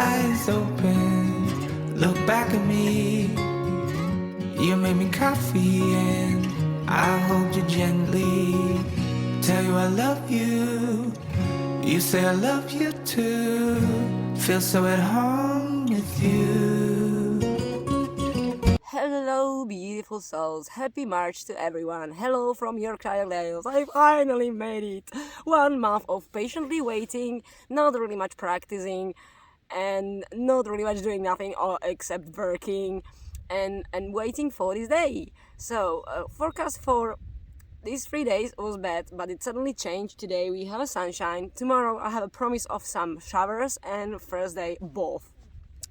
eyes open, look back at me. You made me coffee and I hold you gently. Tell you I love you, you say I love you too. Feel so at home with you. Hello beautiful souls, happy March to everyone. Hello from Yorkshire. I finally made it. 1 month of patiently waiting, not really much practicing and not really much doing nothing or except working and waiting for this day. So forecast for these 3 days was bad, but it suddenly changed. Today we have a sunshine, tomorrow I have a promise of some showers, and Thursday both.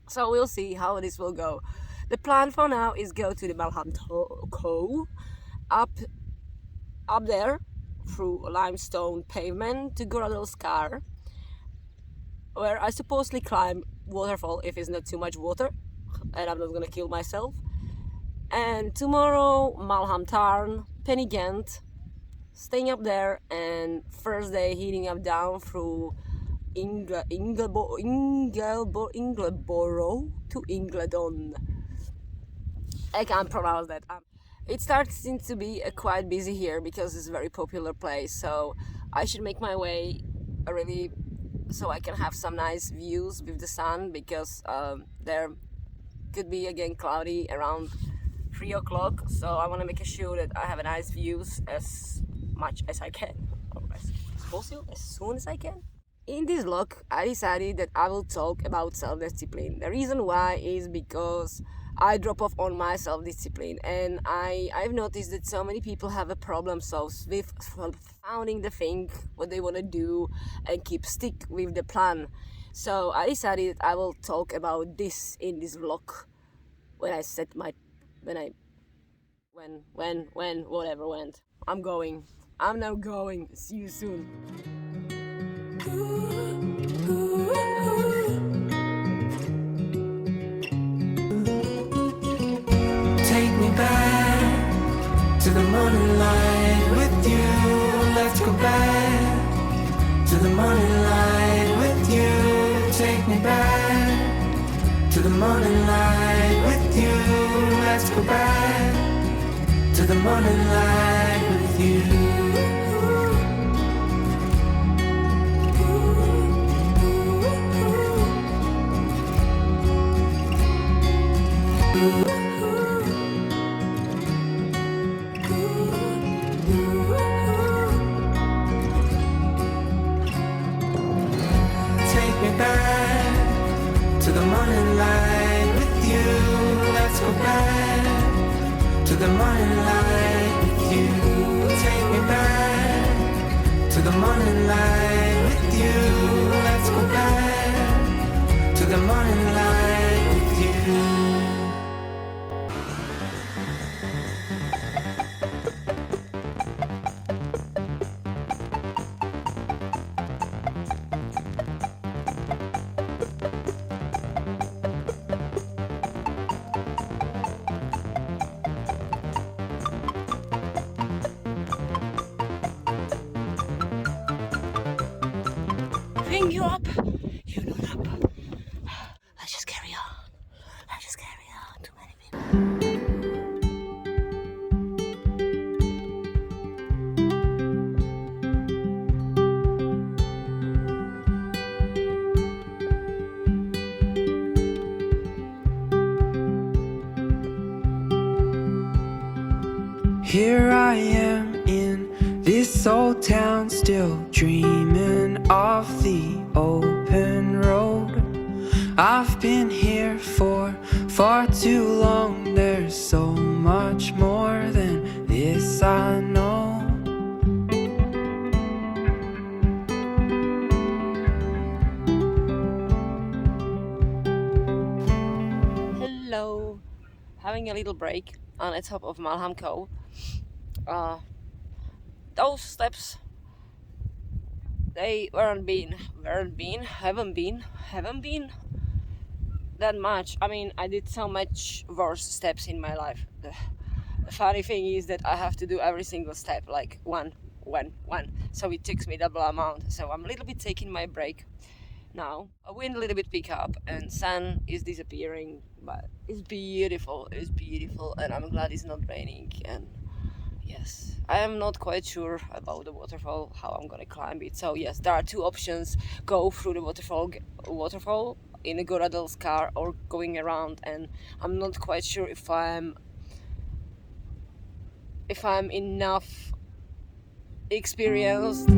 So we'll see how this will go. The plan for now is go to the Malham Cove, up there through limestone pavement to Gradual Scar, where I supposedly climb waterfall if it's not too much water and I'm not gonna kill myself. And tomorrow Malham Tarn, Ghent, staying up there, and Thursday heading up down through Ingleborough to Ingledon. I can't pronounce that. It starts to be quite busy here because it's a very popular place, so I should make my way really so I can have some nice views with the sun, because there could be again cloudy around 3 o'clock, so I want to make sure that I have a nice views as much as I can, or as possible, as soon as I can. In this vlog, I decided that I will talk about self-discipline. The reason why is because I drop off on my self-discipline, and I've noticed that so many people have a problem with finding the thing what they want to do and stick with the plan. So I decided I will talk about this in this vlog when whatever went. I'm now going. See you soon. Take me back to the morning light with you. Let's go back to the morning light with you. Take me back to the morning light with you. Let's go back to the morning light with you. Take me back to the morning light with you. Let's go back to the morning light with you. Take me back to the morning light with you. Let's go back to the morning light with you. Bring you up, you not up. Let's just carry on. Too many people. Here I am in this old town, still dreaming of the open road. I've been here for far too long. There's so much more than this I know. Hello, having a little break on the top of Malham Cove. Those steps, they haven't been that much. I mean, I did so much worse steps in my life. The funny thing is that I have to do every single step like one, so it takes me double amount. So I'm a little bit taking my break. now. A wind a little bit pick up and sun is disappearing, but it's beautiful, and I'm glad it's not raining. And yes, I am not quite sure about the waterfall, how I'm gonna climb it. So yes, there are two options: go through the waterfall in a Goradel's car, or going around. And I'm not quite sure if I'm enough experienced.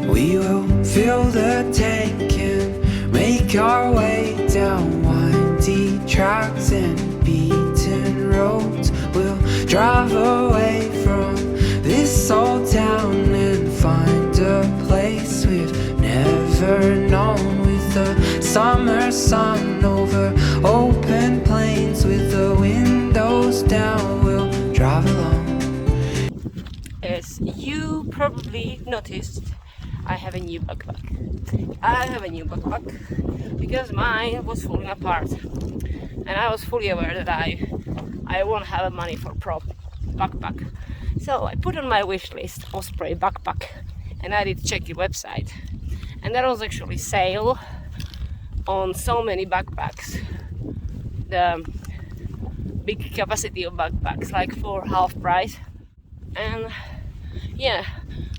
We will fill the tank and make our way down windy tracks and beaten roads. We'll drive away from this old town and find a place we've never known, with the summer sun over open plains with the windows down. We'll drive along. As you probably noticed, I have a new backpack. Because mine was falling apart, and I was fully aware that I won't have money for prop backpack. So I put on my wish list Osprey backpack, and I did check the website, and there was actually sale on so many backpacks, the big capacity of backpacks, like for half price. And yeah,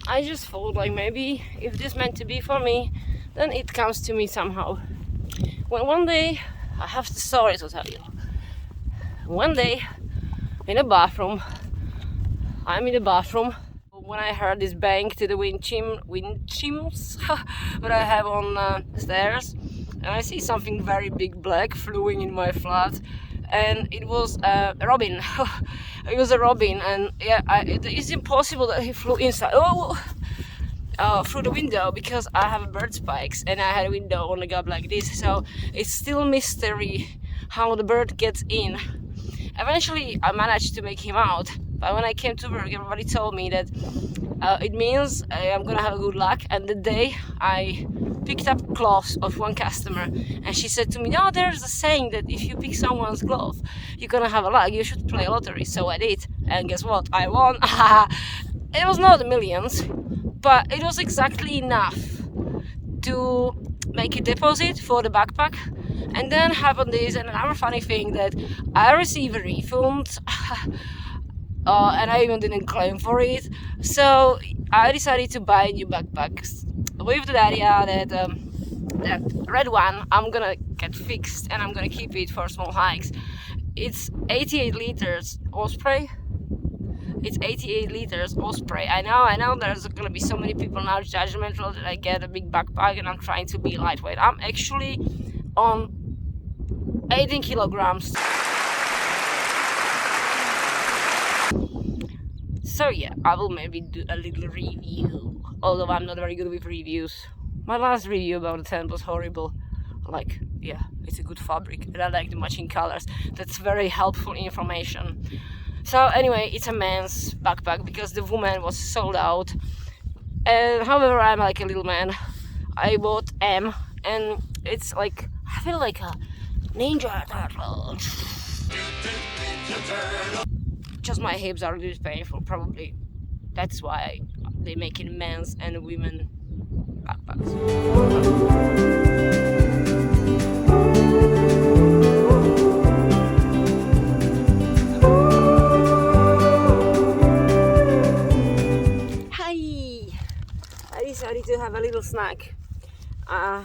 I just thought, like, maybe if this meant to be for me, then it comes to me somehow. When one day, I have the story to tell you. One day, I'm in the bathroom when I heard this bang to the wind chimes that I have on the stairs, and I see something very big black flying in my flat, and it was a robin. It was a robin, and yeah, it's impossible that he flew inside. Through the window, because I have bird spikes and I had a window on the gap like this, so it's still mystery how the bird gets in. Eventually I managed to make him out, but when I came to work, everybody told me that it means I'm gonna have a good luck. And the day I picked up clothes of one customer, and she said to me, "No, there's a saying that if you pick someone's glove, you're gonna have a luck, you should play a lottery." So I did, and guess what? I won. It was not millions, but it was exactly enough to make a deposit for the backpack. And then happened this, and another funny thing, that I received a refund, and I even didn't claim for it. So I decided to buy a new backpack with the idea that that red one I'm gonna get fixed and I'm gonna keep it for small hikes. It's 88 liters Osprey. It's 88 liters Osprey. I know there's gonna be so many people now judgmental that I get a big backpack and I'm trying to be lightweight. I'm actually on 18 kilograms. So yeah, I will maybe do a little review, although I'm not very good with reviews. My last review about the tent was horrible. Like, yeah, it's a good fabric and I like the matching colors. That's very helpful information. So anyway, it's a man's backpack because the woman was sold out. And however, I'm like a little man. I bought M, and it's like, I feel like a Ninja Turtle. Just my hips are a little painful, probably. That's why they make it men's and women backpacks. I decided to have a little snack. I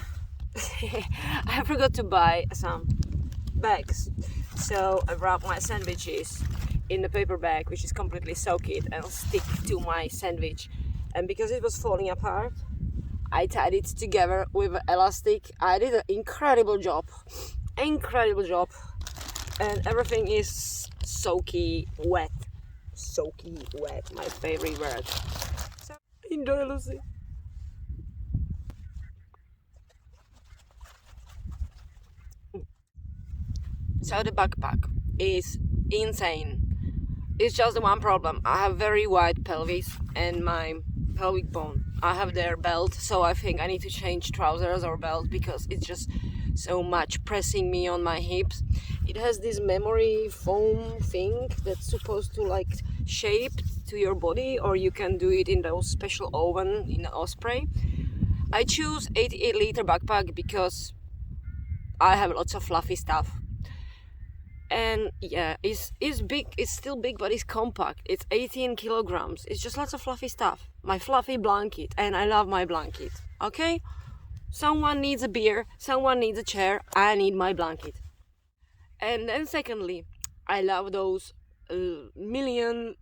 forgot to buy some bags, so I wrapped my sandwiches in the paper bag, which is completely soaked and stick to my sandwich. And because it was falling apart, I tied it together with elastic. I did an incredible job, and everything is soaky wet. My favorite word. So enjoy, Lucy. So the backpack is insane. It's just the one problem. I have very wide pelvis and my pelvic bone. I have their belt, so I think I need to change trousers or belt because it's just so much pressing me on my hips. It has this memory foam thing that's supposed to like shape to your body, or you can do it in those special oven in Osprey. I choose 88-liter backpack because I have lots of fluffy stuff. And yeah, it's big, it's still big, but it's compact. It's 18 kilograms. It's just lots of fluffy stuff. My fluffy blanket, and I love my blanket. Okay? Someone needs a beer, someone needs a chair, I need my blanket. And then secondly, I love those million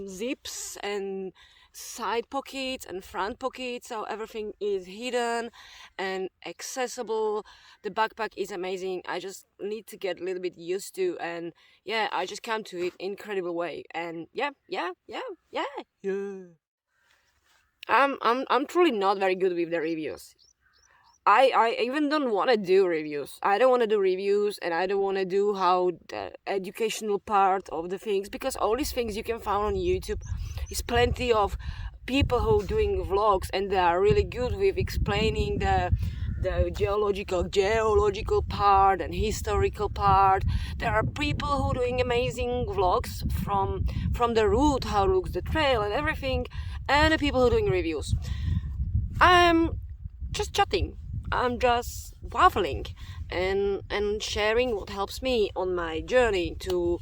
zips and side pockets and front pockets, so everything is hidden and accessible. The backpack is amazing. I just need to get a little bit used to, and yeah, I just come to it incredible way. And yeah. I'm truly not very good with the reviews. I even don't want to do reviews. I don't want to do reviews, and I don't want to do how the educational part of the things, because all these things you can find on YouTube. Is plenty of people who are doing vlogs, and they are really good with explaining the geological part and historical part. There are people who are doing amazing vlogs from the route, how looks the trail and everything, and the people who are doing reviews. I'm just chatting. I'm just waffling and sharing what helps me on my journey to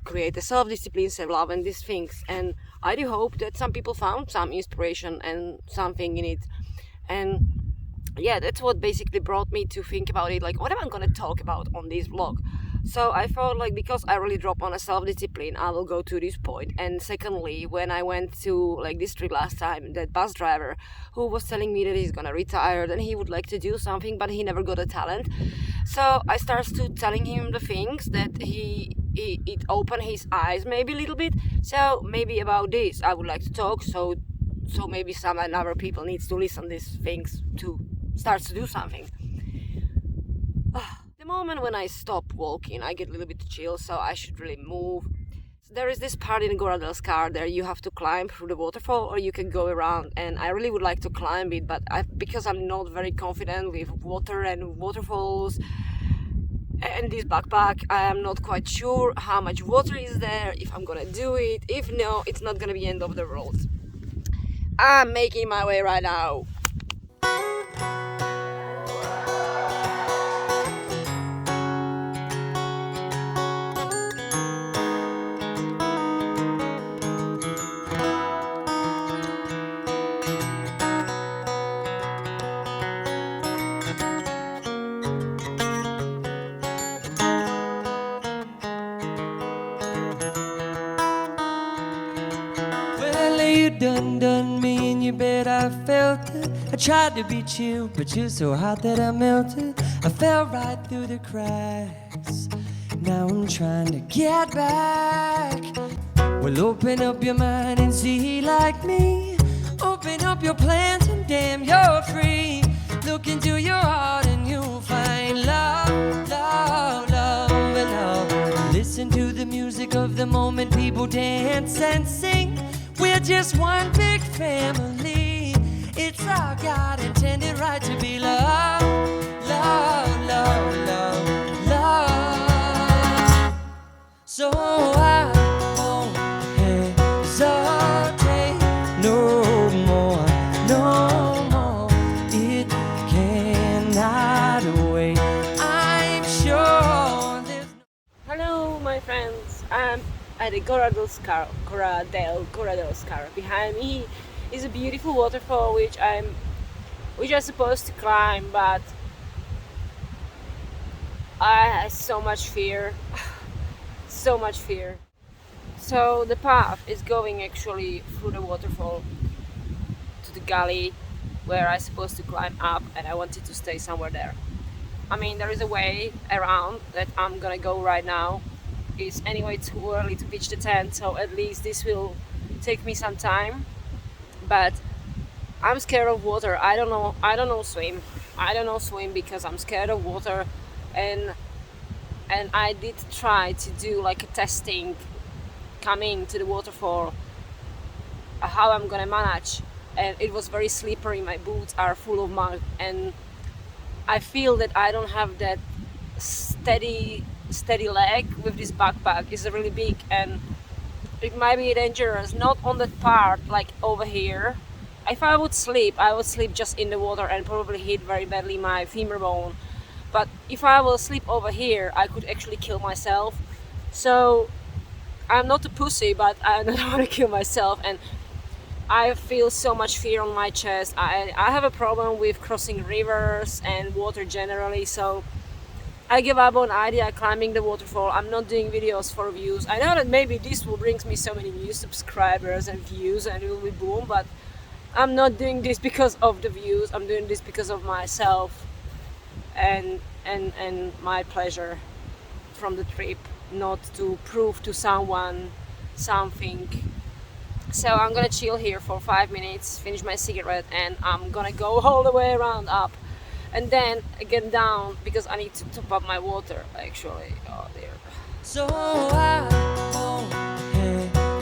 create a self-discipline, self-love, and these things. And I do hope that some people found some inspiration and something in it. And yeah, that's what basically brought me to think about it, like, what am I gonna talk about on this vlog? So I thought, like, because I really drop on a self-discipline, I will go to this point. And secondly, when I went to like this trip last time, that bus driver who was telling me that he's gonna retire and he would like to do something, but he never got a talent. So I started to telling him the things that it opened his eyes maybe a little bit. So maybe about this I would like to talk, so maybe some other people needs to listen these things to start to do something. The moment when I stop walking, I get a little bit chill, so I should really move. So there is this part in Gora del Scar there you have to climb through the waterfall, or you can go around, and I really would like to climb it, but because I'm not very confident with water and waterfalls and this backpack, I am not quite sure how much water is there, if I'm gonna do it. If no, it's not gonna be end of the road. I'm making my way right now. You done me, and you bet I felt it. I tried to be chill, but you're so hot that I melted. I fell right through the cracks. Now I'm trying to get back. Well, open up your mind and see like me. Open up your plans and damn, you're free. Look into your heart and you'll find love, love, love, and love. Listen to the music of the moment, people dance and sing. We're just one big family. It's our God intended right to be loved, love, love, love, love. So I won't hesitate no more, no more. It cannot wait. I'm sure there's no... Hello, my friends. I'm at the Gora del Scar. Behind me is a beautiful waterfall which I'm supposed to climb, but I have so much fear. So much fear. So the path is going actually through the waterfall to the gully where I'm supposed to climb up, and I wanted to stay somewhere there. I mean, there is a way around that I'm gonna go right now. It's anyway too early to pitch the tent, so at least this will take me some time. But I'm scared of water. I don't know swim. I don't know swim because I'm scared of water, and I did try to do like a testing coming to the waterfall, how I'm gonna manage. And it was very slippery, my boots are full of mud, and I feel that I don't have that steady leg with this backpack. It's really big and it might be dangerous, not on that part like over here. If I would sleep, I would sleep just in the water and probably hit very badly my femur bone. But if I will sleep over here, I could actually kill myself. So I'm not a pussy, but I don't want to kill myself, and I feel so much fear on my chest. I have a problem with crossing rivers and water generally, so I give up on idea climbing the waterfall. I'm not doing videos for views. I know that maybe this will bring me so many new subscribers and views and it will be boom, but I'm not doing this because of the views. I'm doing this because of myself and my pleasure from the trip, not to prove to someone something. So I'm gonna chill here for 5 minutes, finish my cigarette, and I'm gonna go all the way around up and then again down because I need to top up my water actually. Oh dear. So I won't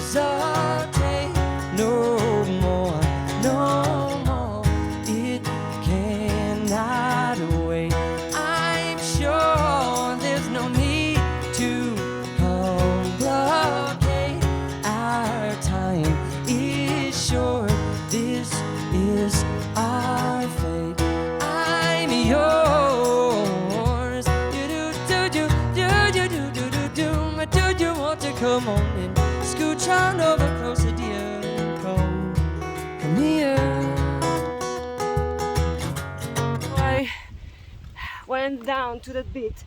hesitate no more, no more. It cannot wait. I'm sure there's no need to complicate. Our time is short. This is our fate. I'm yours. Do you want to come on and scooch on over closer, dear? Come here. I went down to that bit,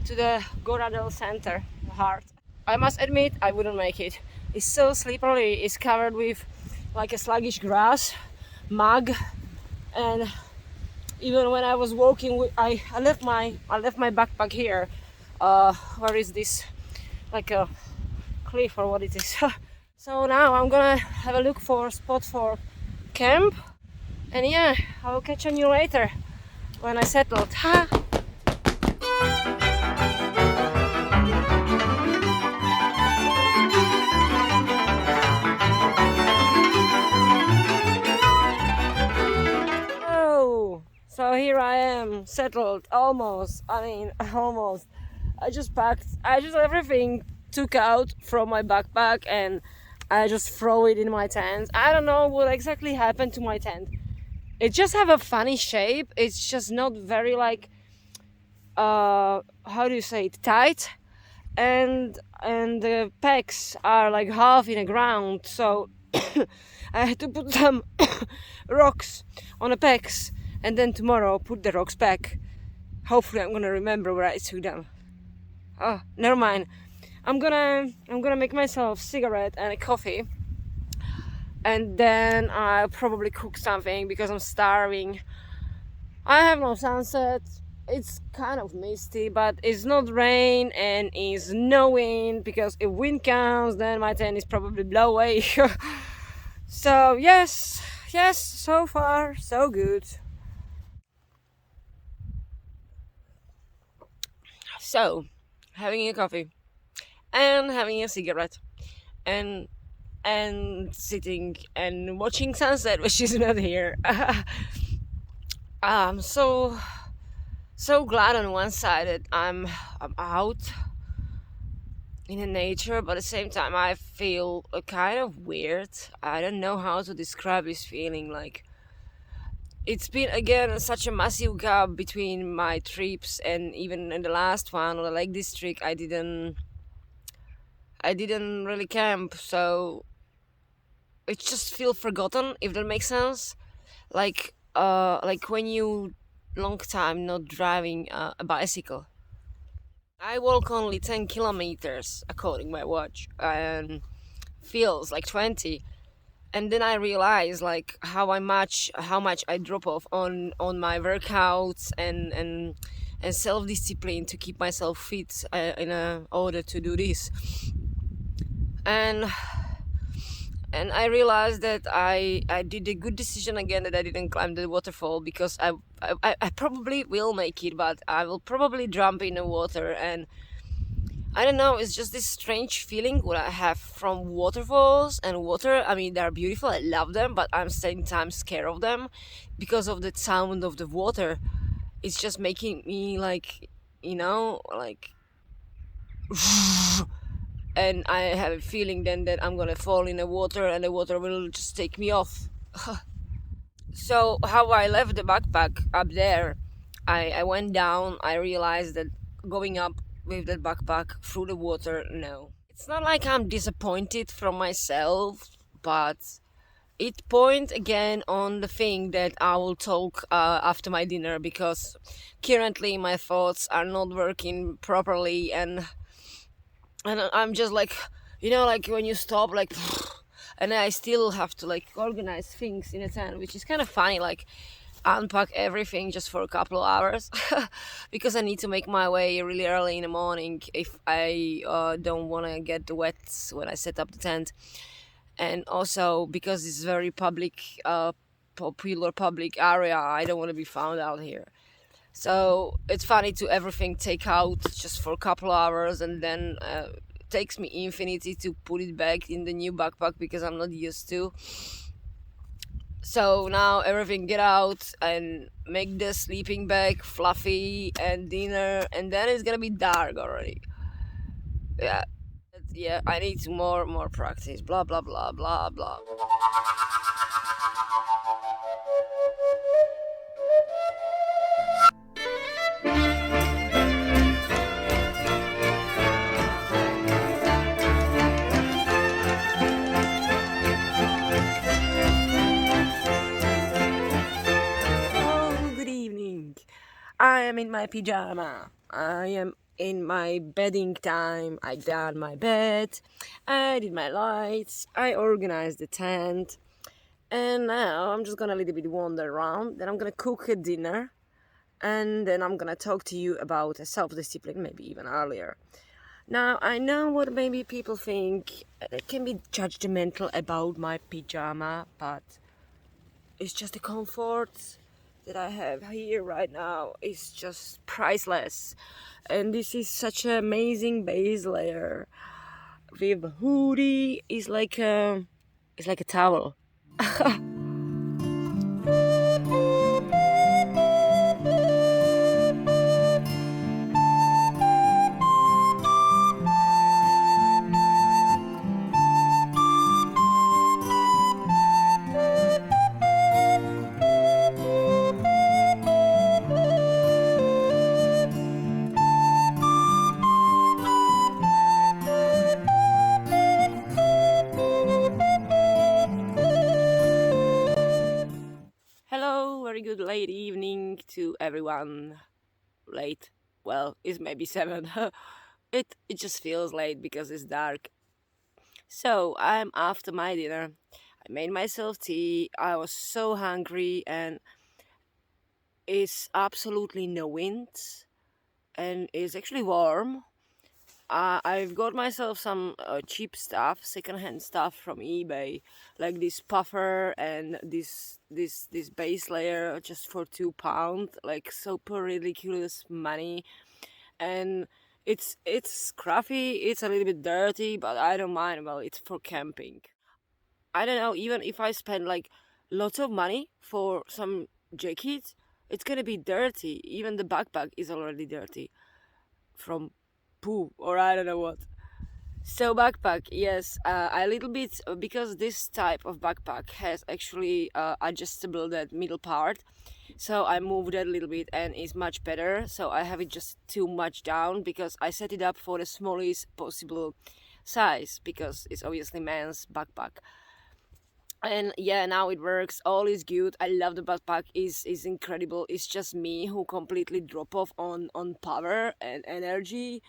to the Goradel center, the heart. I must admit, I wouldn't make it. It's so slippery. It's covered with like a sluggish grass, mud, and even when I was walking, I left my backpack here. Where is this? Like a cliff or what it is. So now I'm gonna have a look for a spot for camp, and yeah, I will catch on you later when I settled. Ha! Oh, so here I am, settled, almost. I mean, almost. I just everything took out from my backpack and I just throw it in my tent. I don't know what exactly happened to my tent. It just have a funny shape. It's just not very like how do you say it, tight, and the pegs are like half in the ground, so I had to put some rocks on the pegs and then tomorrow put the rocks back. Hopefully I'm gonna remember where I took them. Oh, never mind. I'm gonna make myself a cigarette and a coffee, and then I'll probably cook something because I'm starving. I have no sunset. It's kind of misty, but it's not rain and it's no wind, because if wind comes, then my tent is probably blow away. So yes, so far so good. So having a coffee and having a cigarette and sitting and watching sunset, which is not here. I'm so glad on one side that I'm out in the nature, but at the same time I feel kind of weird. I don't know how to describe this feeling. Like, it's been again such a massive gap between my trips, and even in the last one, or the Lake District, I didn't really camp, so it just feel forgotten, if that makes sense. Like when you long time not driving a bicycle. I walk only 10 kilometers according my watch, and feels like 20. And then I realize like how much I drop off on my workouts and self-discipline to keep myself fit in order to do this. And I realized that I did a good decision again, that I didn't climb the waterfall, because I probably will make it, but I will probably jump in the water, and I don't know, it's just this strange feeling what I have from waterfalls and water. I mean, they're beautiful, I love them, but I'm same time scared of them because of the sound of the water. It's just making me like, like, and I have a feeling then that I'm gonna fall in the water and the water will just take me off. So, how I left the backpack up there, I went down, I realized that going up with that backpack through the water, no. It's not like I'm disappointed from myself, but it point again on the thing that I will talk after my dinner, because currently my thoughts are not working properly, and I'm just like, like when you stop, like, and I still have to like organize things in a tent, which is kind of funny, like unpack everything just for a couple of hours, because I need to make my way really early in the morning if I don't want to get wet when I set up the tent, and also because it's very popular public area, I don't want to be found out here. So it's funny to everything take out just for a couple hours, and then takes me infinity to put it back in the new backpack because I'm not used to. So now everything get out and make the sleeping bag fluffy and dinner, and then it's gonna be dark already. Yeah, yeah. I need more practice. Blah blah blah blah blah. Oh, good evening. I am in my pajama. I am in my bedding time. I done my bed. I did my lights. I organized the tent. And now I'm just gonna a little bit wander around. Then I'm gonna cook a dinner. And then I'm gonna talk to you about self-discipline, maybe even earlier. Now, I know what maybe people think it can be judgmental about my pajama, but it's just the comfort that I have here right now is just priceless. And this is such an amazing base layer. With a hoodie, it's like a towel. Hello, very good late evening to everyone. Late. Well, it's maybe 7. It just feels late because it's dark. So I'm after my dinner. I made myself tea. I was so hungry, and it's absolutely no wind, and it's actually warm. I've got myself some cheap stuff, secondhand stuff from eBay, like this puffer and this base layer, just for £2, like super ridiculous money, and it's scruffy, it's a little bit dirty, but I don't mind. Well, it's for camping. I don't know. Even if I spend like lots of money for some jacket, it's gonna be dirty. Even the backpack is already dirty from poo or I don't know what. So backpack, yes, a little bit, because this type of backpack has actually adjustable that middle part. So I moved it a little bit and it's much better. So I have it just too much down because I set it up for the smallest possible size because it's obviously man's backpack. And yeah, now it works, all is good. I love the backpack, is incredible. It's just me who completely drop off on power and energy.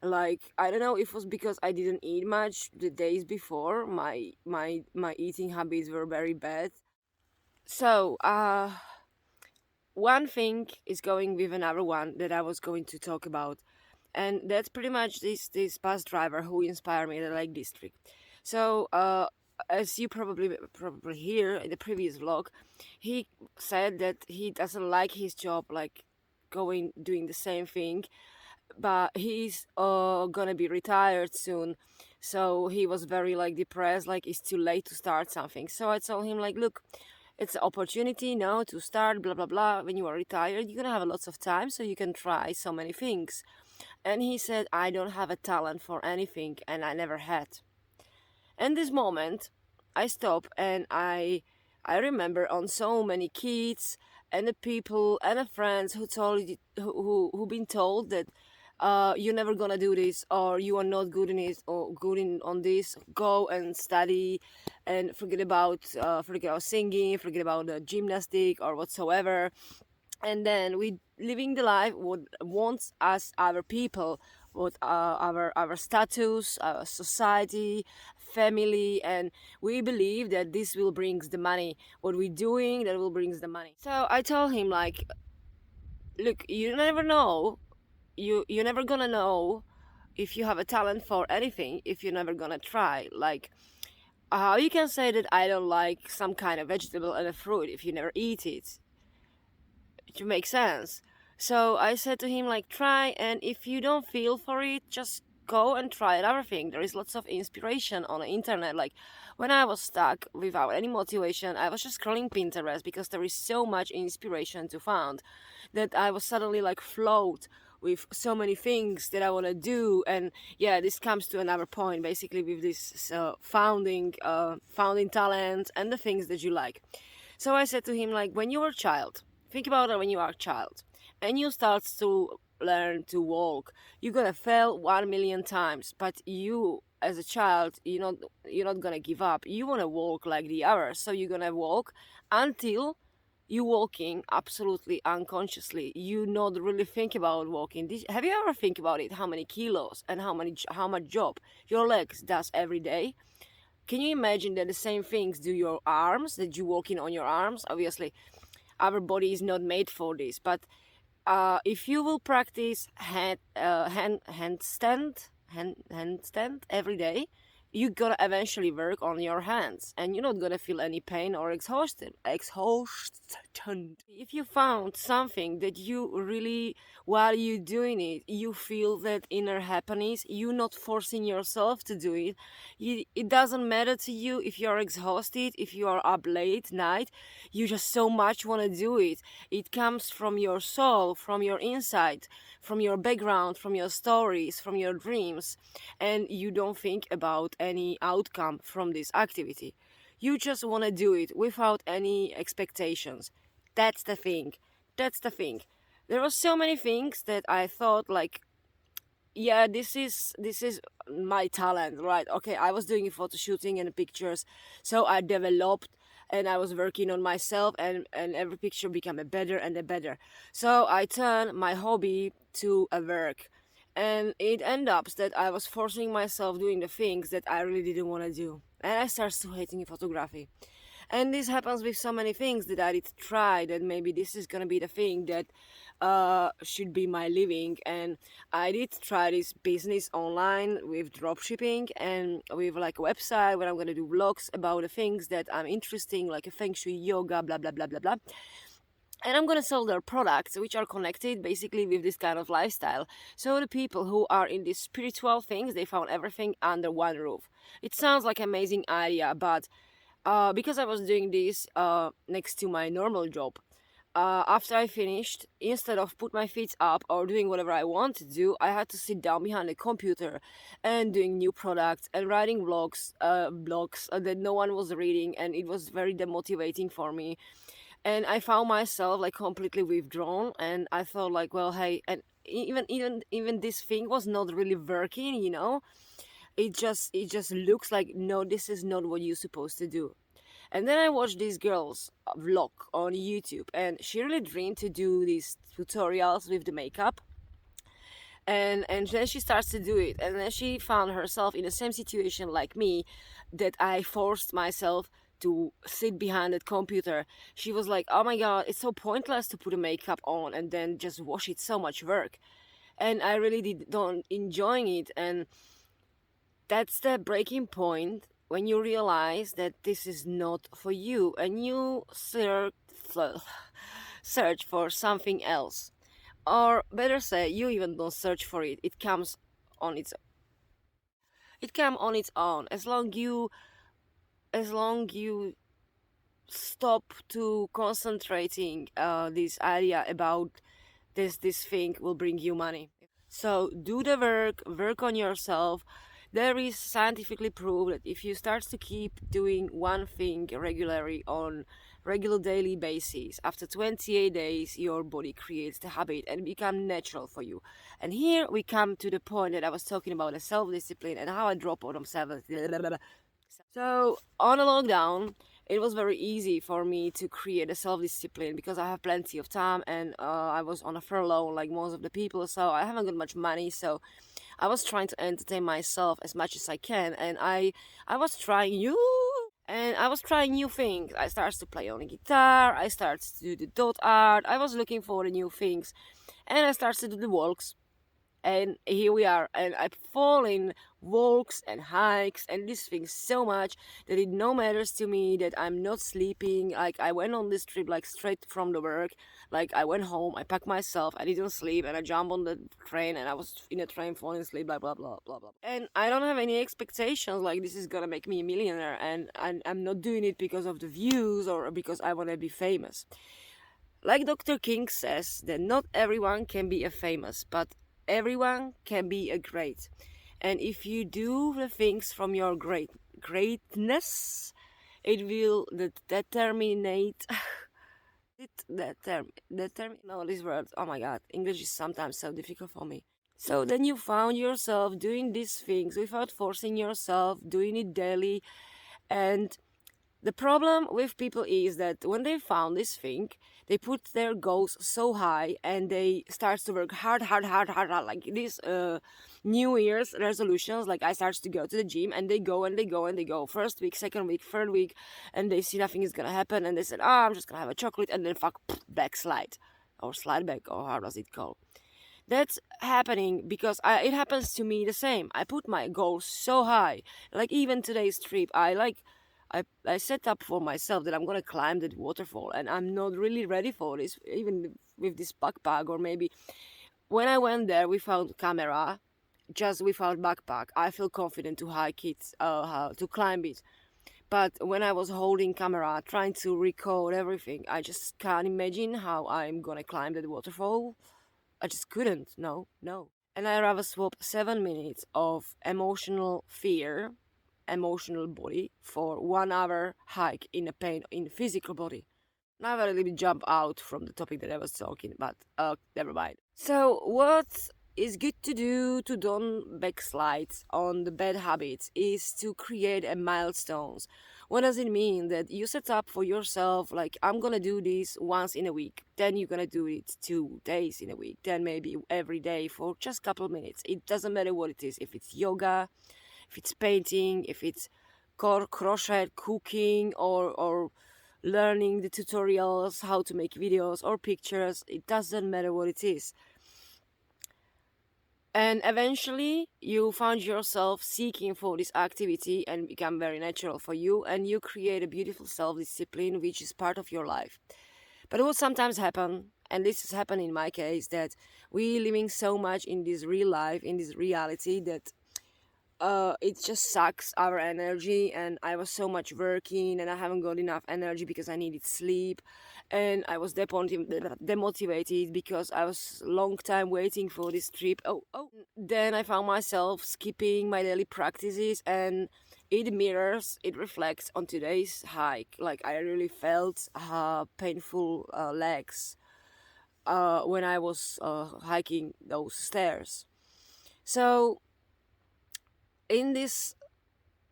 Like, I don't know if it was because I didn't eat much the days before. My eating habits were very bad. So one thing is going with another one that I was going to talk about, and that's pretty much this bus driver who inspired me in the Lake District. So as you probably hear in the previous vlog, he said that he doesn't like his job, like doing the same thing, but he's gonna be retired soon. So he was very like depressed, like it's too late to start something. So I told him like, look, it's an opportunity now to start, blah blah blah. When you are retired, you're gonna have lots of time, so you can try so many things. And he said, I don't have a talent for anything, and I never had. And this moment, I stop and I remember on so many kids and the people and the friends who told who been told that you're never gonna do this, or you are not good in it, or good in on this. Go and study, and forget about singing, forget about the gymnastic or whatsoever. And then we living the life what wants us, our people, what our status, our society, family, and we believe that this will brings the money. What we're doing that will brings the money. So I told him like, look, you never know, you're never gonna know if you have a talent for anything if you're never gonna try. Like, how you can say that I don't like some kind of vegetable and a fruit if you never eat it? To make sense. So I said to him like, try, and if you don't feel for it, just go and try another thing. There is lots of inspiration on the internet. Like when I was stuck without any motivation, I was just scrolling Pinterest because there is so much inspiration to find that I was suddenly like float with so many things that I want to do. And yeah, this comes to another point basically with this founding talent and the things that you like. So I said to him like, when you were a child, think about it when you are a child and you start to learn to walk. You're gonna fail 1 million times, but you as a child, you're not gonna give up. You wanna walk like the others, so you're gonna walk until you walking absolutely unconsciously. You not really think about walking. Have you ever think about it? How many kilos and how much job your legs does every day? Can you imagine that the same things do your arms? That you walking on your arms? Obviously, our body is not made for this, but if you will practice handstand every day, you're gonna eventually work on your hands and you're not gonna feel any pain or exhaustion. If you found something that you really, while you doing it, you feel that inner happiness, you're not forcing yourself to do it. It doesn't matter to you if you're exhausted, if you are up late night, you just so much want to do it. It comes from your soul, from your inside, from your background, from your stories, from your dreams, and you don't think about any outcome from this activity. You just want to do it without any expectations. That's the thing. That's the thing. There were so many things that I thought like, yeah, this is my talent, right? Okay, I was doing photo shooting and pictures, so I developed and I was working on myself, and every picture became a better and a better. So I turned my hobby to a work, and it ended up that I was forcing myself doing the things that I really didn't want to do, and I started to hating photography. And this happens with so many things that I did try that maybe this is gonna be the thing that should be my living. And I did try this business online with dropshipping and with like a website where I'm gonna do vlogs about the things that I'm interesting, like a feng shui, yoga, blah blah blah blah blah. And I'm gonna sell their products, which are connected basically with this kind of lifestyle. So the people who are in these spiritual things, they found everything under one roof. It sounds like an amazing idea, but because I was doing this next to my normal job, after I finished, instead of put my feet up or doing whatever I want to do, I had to sit down behind the computer and doing new products and writing blogs that no one was reading, and it was very demotivating for me. And I found myself like completely withdrawn, and I thought like, well, hey, and even this thing was not really working. It just looks like, no, this is not what you're supposed to do. And then I watched this girl's vlog on YouTube, and she really dreamed to do these tutorials with the makeup. And then she starts to do it, and then she found herself in the same situation like me, that I forced myself to sit behind that computer. She was like, oh my god, it's so pointless to put a makeup on and then just wash it, so much work. And I really don't enjoying it. And that's the breaking point when you realize that this is not for you, and you search for something else. or better say, you even don't search for it. It comes on its own. As long you stop to concentrating this idea about this thing will bring you money. So do the work on yourself. There is scientifically proved that if you start to keep doing one thing regularly on regular daily basis, after 28 days your body creates the habit and become natural for you. And here we come to the point that I was talking about, the self-discipline and how I drop on myself. So on a lockdown, it was very easy for me to create a self-discipline because I have plenty of time, and I was on a furlough like most of the people, so I haven't got much money. So I was trying to entertain myself as much as I can, and I was trying new things. I started to play on a guitar, I started to do the dot art, I was looking for the new things, and I started to do the walks. And here we are, and I fall in walks and hikes and these things so much that it no matters to me that I'm not sleeping. Like, I went on this trip like straight from the work, like I went home, I packed myself, I didn't sleep, and I jumped on the train, and I was in a train falling asleep, blah blah blah blah blah. And I don't have any expectations like this is gonna make me a millionaire, and I'm not doing it because of the views or because I want to be famous. Like Dr. King says, that not everyone can be a famous, but everyone can be a great. And if you do the things from your greatness, it will determinate no, these words, oh my god, English is sometimes so difficult for me. So then you found yourself doing these things without forcing yourself, doing it daily. And the problem with people is that when they found this thing, they put their goals so high and they start to work hard, like these New Year's resolutions. Like, I started to go to the gym, and they go and they go and they go. First week, second week, third week, and they see nothing is gonna happen, and they said, "Oh, I'm just gonna have a chocolate," and then backslide, or slide back, or how does it call? That's happening because it happens to me the same. I put my goals so high. Like, even today's trip, I set up for myself that I'm gonna climb that waterfall, and I'm not really ready for this, even with this backpack. Or maybe when I went there without camera, just without backpack, I feel confident to hike it, to climb it. But when I was holding camera, trying to record everything, I just can't imagine how I'm gonna climb that waterfall. I just couldn't. No. And I rather swap 7 minutes of emotional fear, emotional body, for 1 hour hike in a pain in physical body. Now I a little bit jump out from the topic that I was talking, but never mind. So what is good to do to don't backslide on the bad habits is to create a milestones. What does it mean? That you set up for yourself, like, I'm gonna do this once in a week, then you're gonna do it 2 days in a week, then maybe every day for just a couple minutes. It doesn't matter what it is, if it's yoga, if it's painting, if it's crochet, cooking, or learning the tutorials, how to make videos or pictures. It doesn't matter what it is. And eventually you find yourself seeking for this activity and become very natural for you, and you create a beautiful self-discipline which is part of your life. But what sometimes happen, and this has happened in my case, that we living so much in this real life, in this reality, that it just sucks our energy. And I was so much working, and I haven't got enough energy because I needed sleep, and I was demotivated because I was long time waiting for this trip. Then I found myself skipping my daily practices, and it reflects on today's hike. Like, I really felt painful legs when I was hiking those stairs. So in this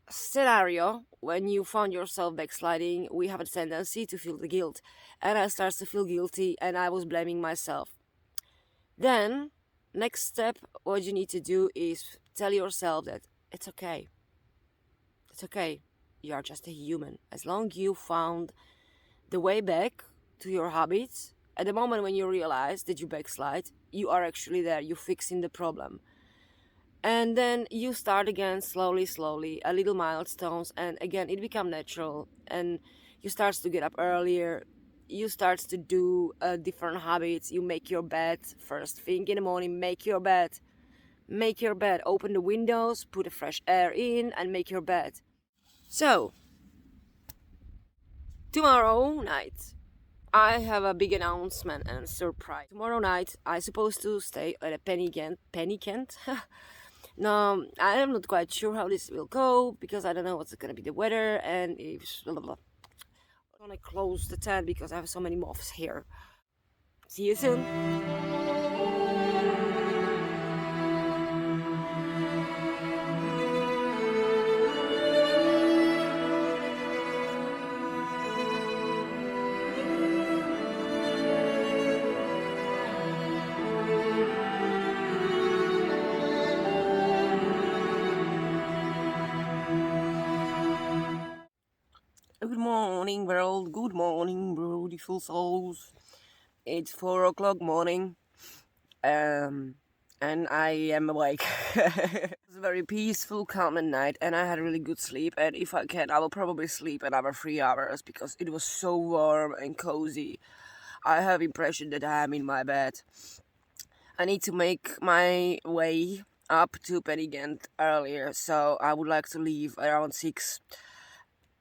scenario, when you found yourself backsliding, we have a tendency to feel the guilt, and I started to feel guilty, and I was blaming myself. Then next step, what you need to do is tell yourself that it's okay, you are just a human. As long as you found the way back to your habits, at the moment when you realize that you backslide, you are actually there, you're fixing the problem. And then you start again slowly, a little milestones, and again it becomes natural, and you start to get up earlier, you start to do different habits. You make your bed first thing in the morning. Make your bed, open the windows, put the fresh air in, and make your bed. So tomorrow night I have a big announcement and a surprise. Tomorrow night I'm supposed to stay at a Ghent. No, I am not quite sure how this will go because I don't know what's gonna be the weather and if blah, blah, blah. I'm gonna close the tent because I have so many moths here. See you soon. Good morning world, good morning beautiful souls. It's 4 o'clock morning and I am awake. It was a very peaceful, calm night and I had really good sleep, and if I can I will probably sleep another 3 hours because it was so warm and cozy. I have impression that I am in my bed. I need to make my way up to Ghent earlier, so I would like to leave around 6.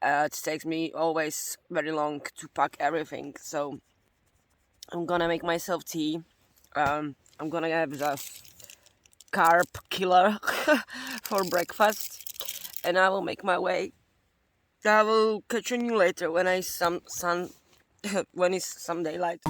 It takes me always very long to pack everything, so I'm gonna make myself tea. I'm gonna have the carb killer for breakfast, and I will make my way. I will catch you later when when it's some daylight.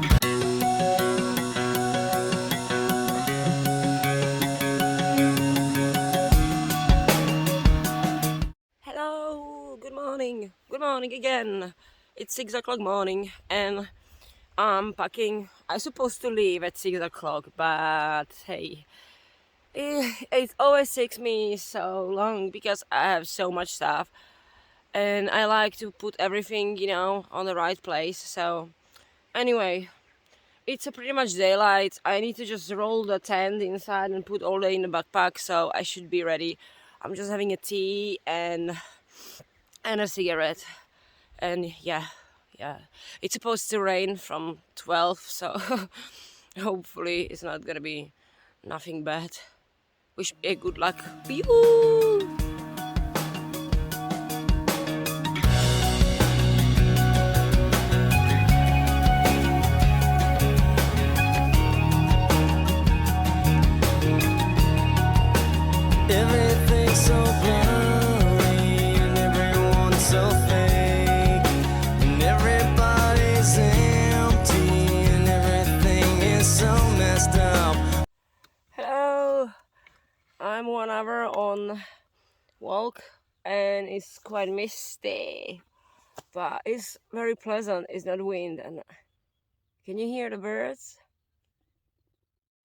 Good morning again. It's 6 o'clock morning and I'm packing. I'm supposed to leave at 6 o'clock, but hey, it always takes me so long because I have so much stuff and I like to put everything, on the right place. So anyway, it's a pretty much daylight. I need to just roll the tent inside and put all day in the backpack, so I should be ready. I'm just having a tea and a cigarette, and yeah, it's supposed to rain from 12, so hopefully it's not gonna be nothing bad. Wish me good luck. Pew! Everything's so blurry and everyone's so fake, and everybody's empty and everything is so messed up. Hello, I'm 1 hour on walk and it's quite misty, but it's very pleasant. It's not wind, and can you hear the birds?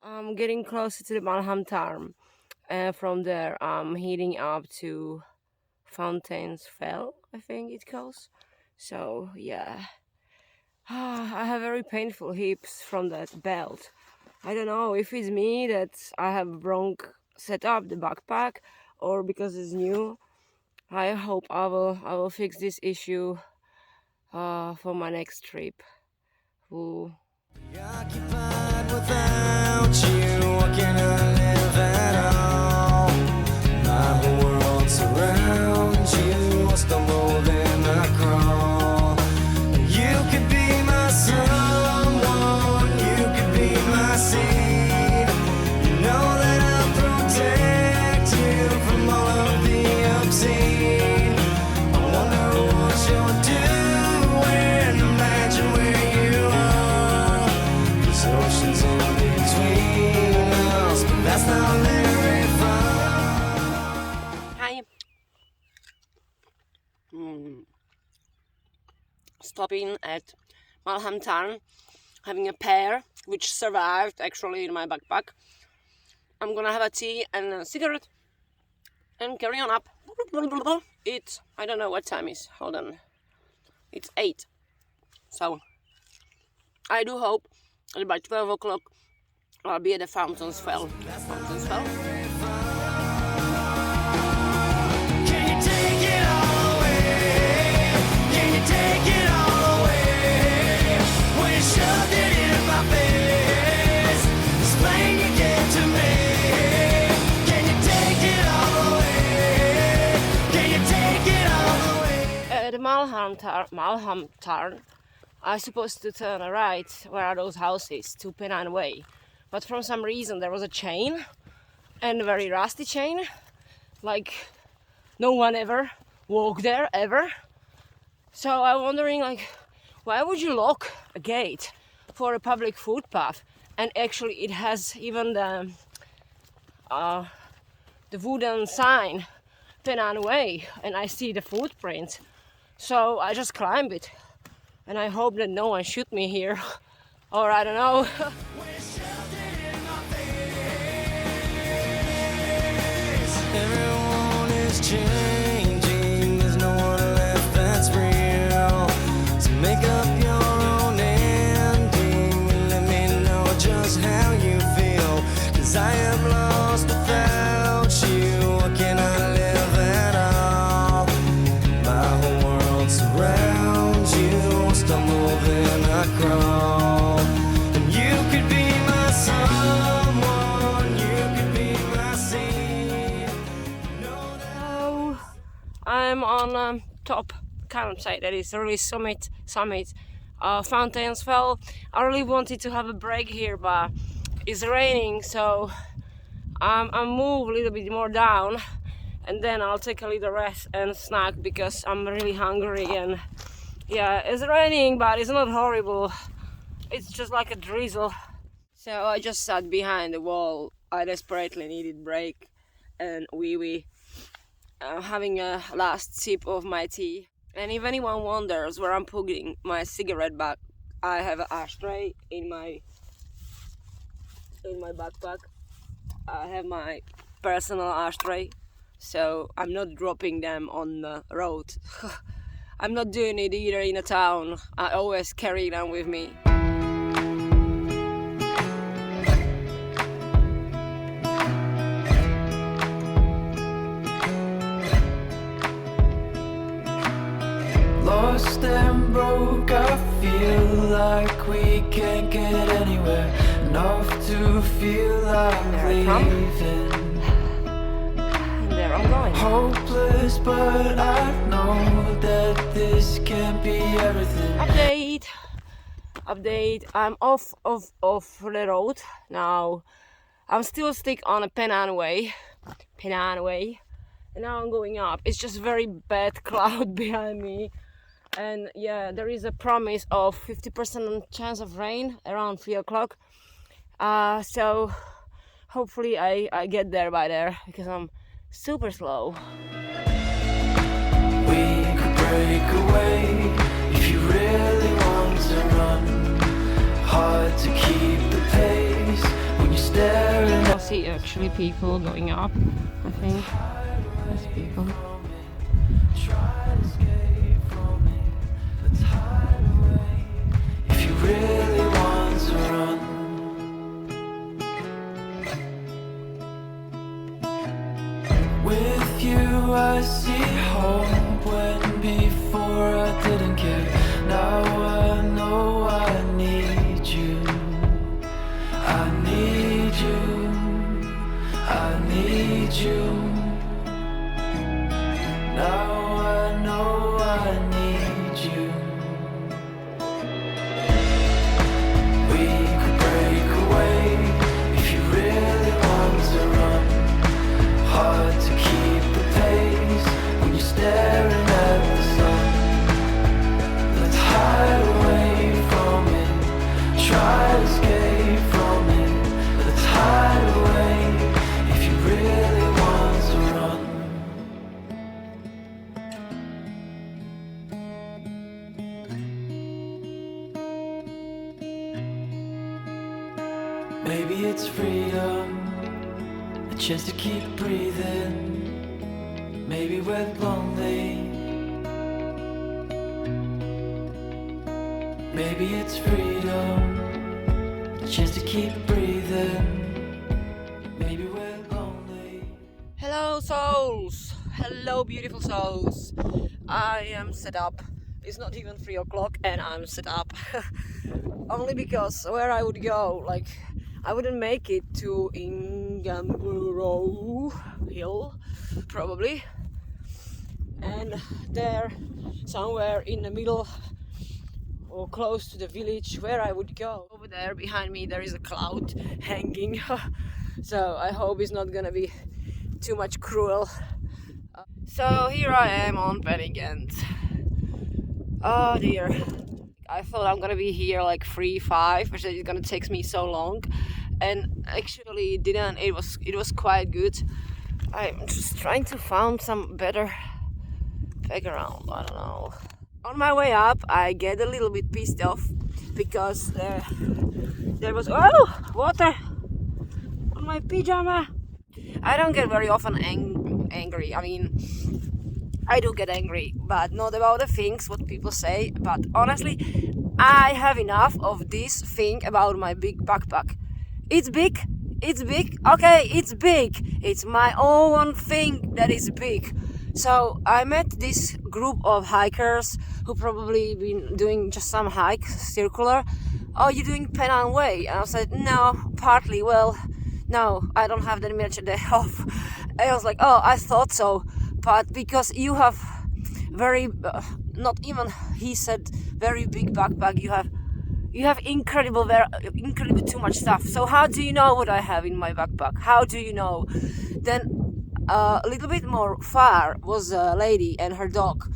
I'm getting closer to the Malham Cove. From there I'm heading up to Fountains Fell, I think it goes. So yeah, I have very painful hips from that belt. I don't know if it's me that I have wrong set up the backpack or because it's new. I hope I will fix this issue for my next trip. Ooh. Occupied without you, what can I live at all? My whole world surrounds you, I stumble then I crawl. You could be my someone, you could be my seed. You know that I'll protect you from all of the obscene. I wonder what you're doing, imagine where you are. There's oceans in between us, but that's not very far. Hi. Stopping at Malham Cove, having a pear which survived actually in my backpack. I'm gonna have a tea and a cigarette and carry on up. It's, I don't know what time is, hold on, it's 8. So I do hope that by 12 o'clock I'll be at the Fountains Fell. Fountains Fell? Can you take it all away? Can you take it all away? Malham turn, I'm supposed to turn right, where are those houses, to Penang Way. But from some reason there was a chain, and a very rusty chain, like no one ever walked there, ever. So I'm wondering, like, why would you lock a gate for a public footpath? And actually it has even the wooden sign, Penang Way, and I see the footprints. So I just climbed it, and I hope that no one shoot me here, or I don't know. Everyone is changing, there's no one left that's real. So make up your own ending and let me know just how you feel. 'Cause I am lost without you, I cannot live at all. My whole world surrounds you, stumble then I crawl. And you could be my someone, you could be my seed. I'm on top campsite, that is really summit. Fountains fell. I really wanted to have a break here, but it's raining, so I'll move a little bit more down, and then I'll take a little rest and snack because I'm really hungry. And yeah, it's raining, but it's not horrible. It's just like a drizzle. So I just sat behind the wall. I desperately needed break and wee. Having a last sip of my tea. And if anyone wonders where I'm putting my cigarette bag, I have an ashtray in my backpack. I have my personal ashtray, so I'm not dropping them on the road. I'm not doing it either in a town. I always carry them with me. Lost and broke, I feel like we can't get anywhere. Enough to feel like leaving. And there I'm going. Hopeless, but I know that this can't be everything. Update. I'm off the road now. I'm still stuck on a Penang Way. And now I'm going up. It's just very bad cloud behind me. And yeah, there is a promise of 50% chance of rain around 3 o'clock. So hopefully I get there by there, because I'm super slow. We could break away if you really want to run. Hard to keep the pace when you're staring. I'll see actually people going up, I think. There's people. Try to escape from it, let's hide away if you really want to run. With you I see hope when before I didn't care. Now I know I need you. I need you. I need you. Now I know I need you. We could break away if you really want to run. Hard to keep the pace when you're staring at the sun. Let's hide away from it. Try to escape from it. Let's hide away if you really want to run. Maybe it's freedom, a chance to keep breathing. Maybe we're lonely. Maybe it's freedom, a chance to keep breathing. Maybe we're lonely. Hello souls! Hello beautiful souls! I am set up. It's not even 3 o'clock and I'm set up. Only because where I would go, like, I wouldn't make it to Inganborough Hill, probably. and there, somewhere in the middle or close to the village where I would go. Over there behind me there is a cloud hanging, so I hope it's not gonna be too much cruel. So here I am on Ghent. Oh dear. I thought I'm gonna be here like 3-5, which is gonna take me so long, and actually it didn't. It was quite good. I'm just trying to find some better background. I don't know. On my way up, I get a little bit pissed off because there was water on my pyjama. I don't get very often angry. I mean, I do get angry, but not about the things what people say. But honestly, I have enough of this thing about my big backpack. It's big. It's big. Okay, it's big. It's my own thing that is big. So I met this group of hikers who probably been doing just some hike, circular. Oh, you're doing Penang Way? And I said, no, partly. Well, no, I don't have that much a day off. And I was like, oh, I thought so. But because you have very, not even, he said, very big backpack, you have incredible too much stuff. So how do you know what I have in my backpack? How do you know? Then a little bit more far was a lady and her dog,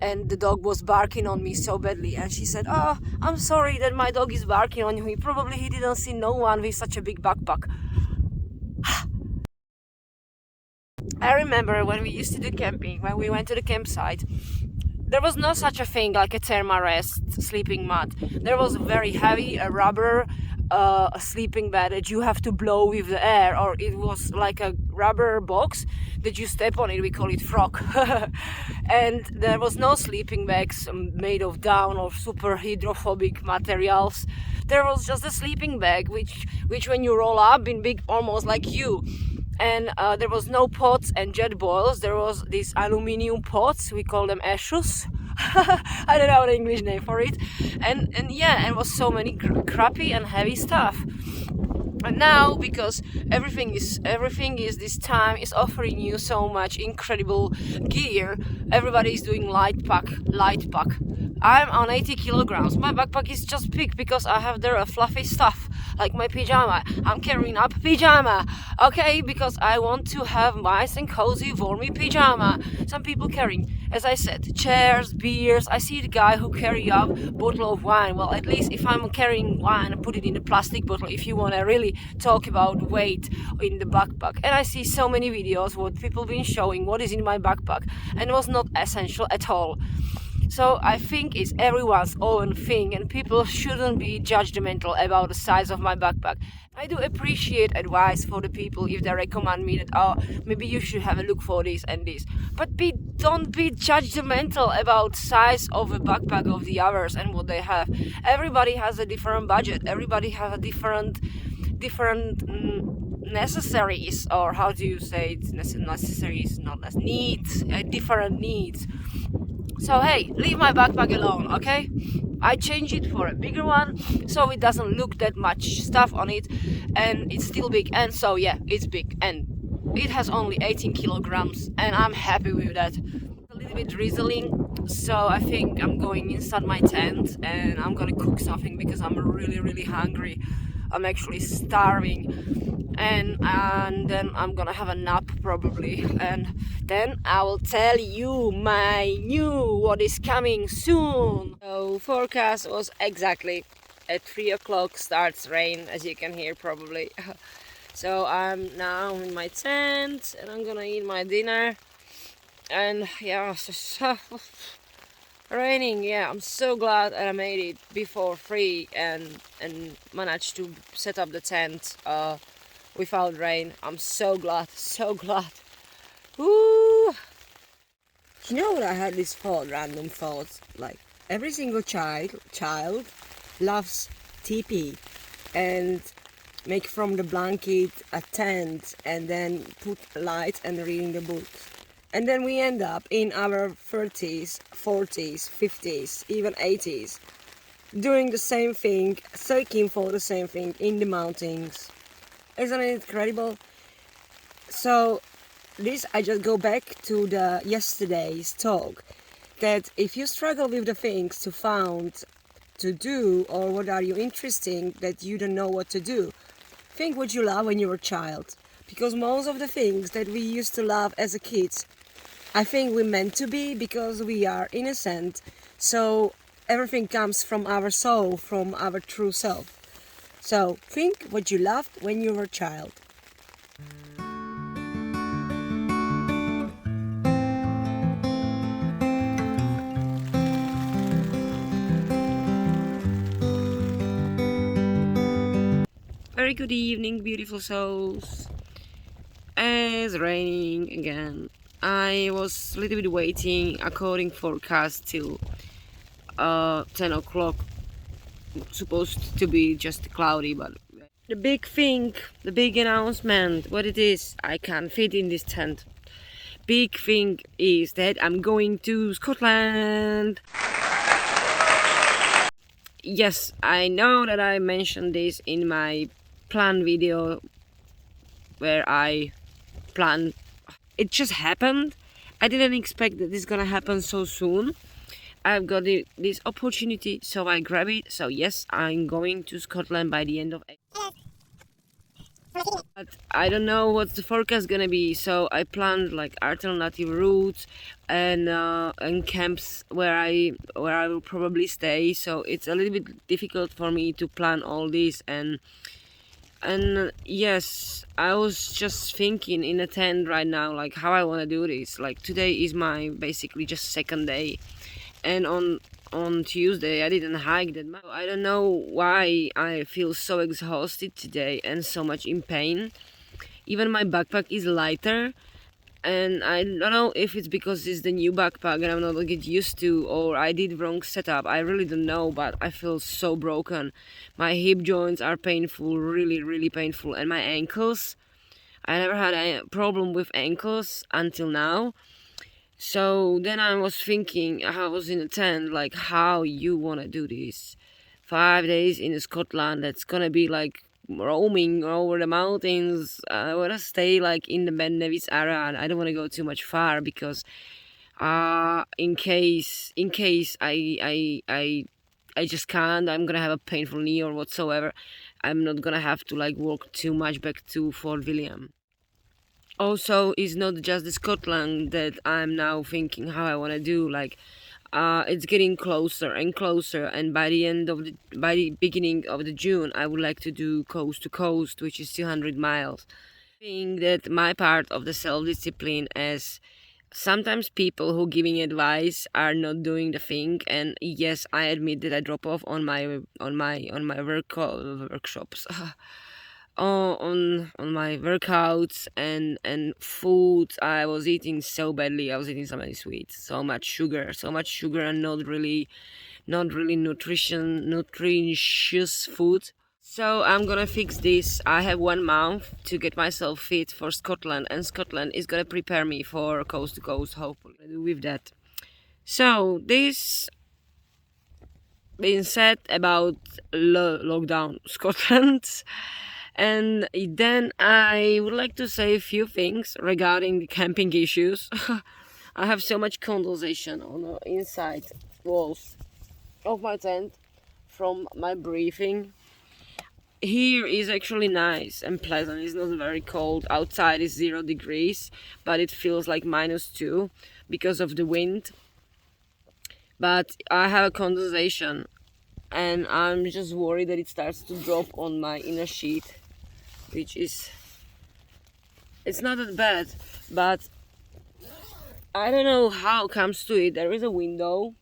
and the dog was barking on me so badly, and she said, oh, I'm sorry that my dog is barking on you. He didn't see no one with such a big backpack. I remember when we used to do camping, when we went to the campsite, there was no such a thing like a thermarest sleeping mat. There was very heavy rubber sleeping bag that you have to blow with the air, or it was like a rubber box that you step on it. We call it frog. And there was no sleeping bags made of down or super hydrophobic materials. There was just a sleeping bag which when you roll up in big, almost like you. And there was no pots and jet boils. There was these aluminium pots, we call them ashes. I don't know the English name for it. And yeah, and was so many crappy and heavy stuff. And now, because everything is this time is offering you so much incredible gear, everybody is doing light pack. I'm on 80 kilograms. My backpack is just big because I have there a fluffy stuff like my pyjama. I'm carrying up pyjama, okay, because I want to have nice and cozy, warmy pyjama. Some people carrying, as I said, chairs, beers. I see the guy who carry up bottle of wine. Well, at least if I'm carrying wine, I put it in a plastic bottle. If you want to really talk about weight in the backpack, and I see so many videos what people been showing what is in my backpack, and it was not essential at all. So I think it's everyone's own thing, and people shouldn't be judgmental about the size of my backpack. I do appreciate advice for the people if they recommend me that, oh, maybe you should have a look for this and this. But don't be judgmental about size of a backpack of the others and what they have. Everybody has a different budget. Everybody has a different necessaries, or how do you say it? Necessaries, not less needs, different needs. So hey, leave my backpack alone, okay? I changed it for a bigger one, so it doesn't look that much stuff on it, and it's still big. And so yeah, it's big, and it has only 18 kilograms, and I'm happy with that. A little bit drizzling, so I think I'm going inside my tent and I'm gonna cook something because I'm really hungry. I'm actually starving, and then I'm gonna have a nap probably, and then I will tell you what is coming soon. So forecast was exactly at 3 o'clock starts rain, as you can hear probably. So I'm now in my tent and I'm gonna eat my dinner, and yeah, so raining. Yeah, I'm so glad that I made it before 3 and managed to set up the tent without rain. I'm so glad. Woo! You know what, I had this random thought, like every single child loves teepee and make from the blanket a tent and then put light and reading the books. And then we end up in our 30s, 40s, 50s, even 80s, doing the same thing, searching for the same thing in the mountains. Isn't it incredible? So this I just go back to the yesterday's talk, that if you struggle with the things to find to do, or what are you interesting that you don't know what to do, think what you love when you were a child, because most of the things that we used to love as a kid, I think we're meant to be because we are innocent, so everything comes from our soul, from our true self. So think what you loved when you were a child. Very good evening, beautiful souls. It's raining again. I was a little bit waiting according forecast till 10 o'clock. Supposed to be just cloudy, but the big thing, the big announcement, what it is, I can't fit in this tent. Big thing is that I'm going to Scotland. Yes, I know that I mentioned this in my plan video where I planned. It just happened. I didn't expect that this is gonna happen so soon. I've got this opportunity, so I grab it. So yes, I'm going to Scotland by the end of April. But I don't know what the forecast gonna be, so I planned like alternative routes and camps where I will probably stay. So it's a little bit difficult for me to plan all this, and yes, I was just thinking in a tent right now, like how I want to do this. Like today is my basically just second day, and on Tuesday I didn't hike that much. I don't know why I feel so exhausted today and so much in pain. Even my backpack is lighter, and I don't know if it's because it's the new backpack and I'm not gonna get used to, or I did wrong setup. I really don't know, but I feel so broken. My hip joints are painful, really painful, and my ankles. I never had a problem with ankles until now. So then I was thinking, I was in a tent, like how you wanna do this. 5 days in Scotland, that's gonna be like roaming over the mountains. I wanna stay like in the Ben Nevis area, and I don't wanna go too much far because in case I just can't, I'm gonna have a painful knee or whatsoever, I'm not gonna have to like walk too much back to Fort William. Also, it's not just the Scotland that I'm now thinking how I want to do. Like, it's getting closer and closer, and by the beginning of the June, I would like to do coast to coast, which is 200 miles. I think that my part of the self-discipline, as sometimes people who giving advice are not doing the thing, and yes, I admit that I drop off on my workshops. On my workouts and food. I was eating so badly. I was eating so many sweets, so much sugar, and not really nutritious food. So I'm gonna fix this. I have 1 month to get myself fit for Scotland, and Scotland is gonna prepare me for coast to coast, hopefully with that. So this being said about lockdown Scotland. And then I would like to say a few things regarding the camping issues. I have so much condensation on the inside walls of my tent from my breathing. Here is actually nice and pleasant. It's not very cold. Outside is 0 degrees, but it feels like -2 because of the wind. But I have a condensation, and I'm just worried that it starts to drop on my inner sheet, which is, it's not that bad, but I don't know how it comes to it. There is a window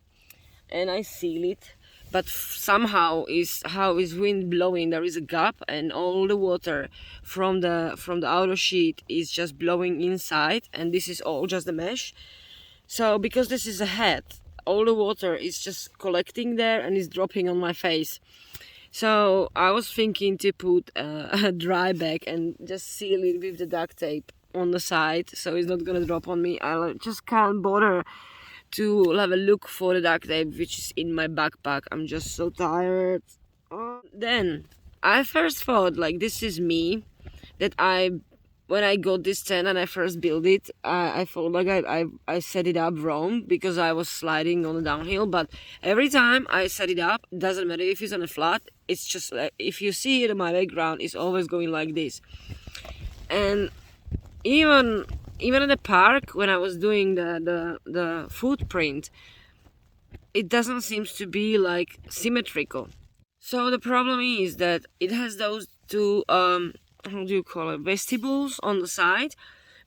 and I seal it, but somehow is how is wind blowing, there is a gap, and all the water from the outer sheet is just blowing inside, and this is all just the mesh. So because this is a head, all the water is just collecting there and is dropping on my face. So I was thinking to put a dry bag and just seal it with the duct tape on the side, so it's not gonna drop on me. I just can't bother to have a look for the duct tape, which is in my backpack. I'm just so tired. Then I first thought, like, this is me, that I when I got this tent and I first built it, I felt like I set it up wrong because I was sliding on the downhill. But every time I set it up, it doesn't matter if it's on a flat, it's just like, if you see it in my background, it's always going like this. And even in the park, when I was doing the footprint, it doesn't seem to be like symmetrical. So the problem is that it has those two how do you call it, vestibules on the side,